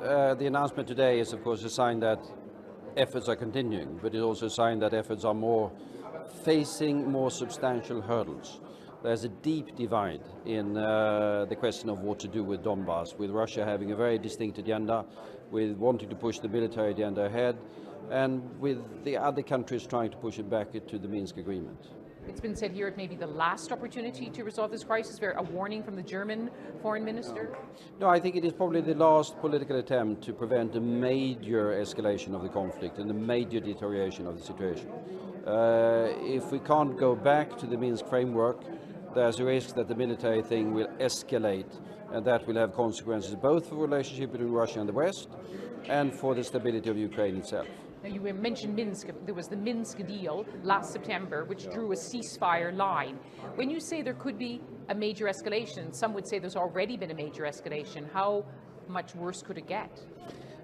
The announcement today is, of course, a sign that efforts are continuing, but it's also a sign that efforts are facing more substantial hurdles. There's a deep divide in the question of what to do with Donbass, with Russia having a very distinct agenda, with wanting to push the military agenda ahead, and with the other countries trying to push it back to the Minsk agreement. It's been said here it may be the last opportunity to resolve this crisis. A warning from the German foreign minister? No, I think it is probably the last political attempt to prevent a major escalation of the conflict and a major deterioration of the situation. If we can't go back to the Minsk framework, there's a risk that the military thing will escalate, and that will have consequences both for the relationship between Russia and the West and for the stability of Ukraine itself. Now, you mentioned Minsk. There was the Minsk deal last September, which drew a ceasefire line. When you say there could be a major escalation, some would say there's already been a major escalation. How much worse could it get?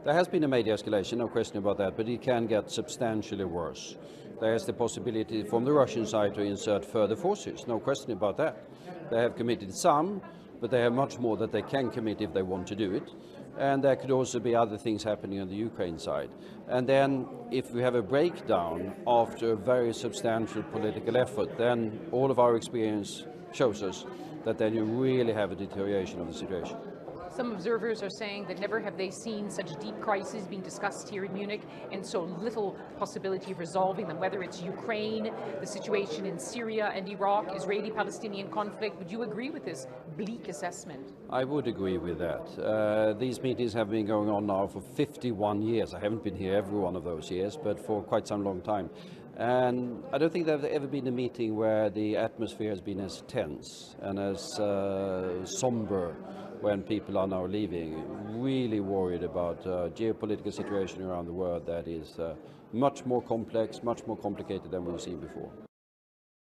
There has been a major escalation, no question about that, but it can get substantially worse. There is the possibility from the Russian side to insert further forces, no question about that. They have committed some, but they have much more that they can commit if they want to do it. And there could also be other things happening on the Ukraine side. And then if we have a breakdown after a very substantial political effort, then all of our experience shows us that then you really have a deterioration of the situation. Some observers are saying that never have they seen such deep crises being discussed here in Munich and so little possibility of resolving them, whether it's Ukraine, the situation in Syria and Iraq, Israeli-Palestinian conflict. Would you agree with this bleak assessment? I would agree with that. These meetings have been going on now for 51 years. I haven't been here every one of those years, but for quite some long time. And I don't think there's ever been a meeting where the atmosphere has been as tense and as somber when people are now leaving, really worried about geopolitical situation around the world that is much more complex, much more complicated than we've seen before.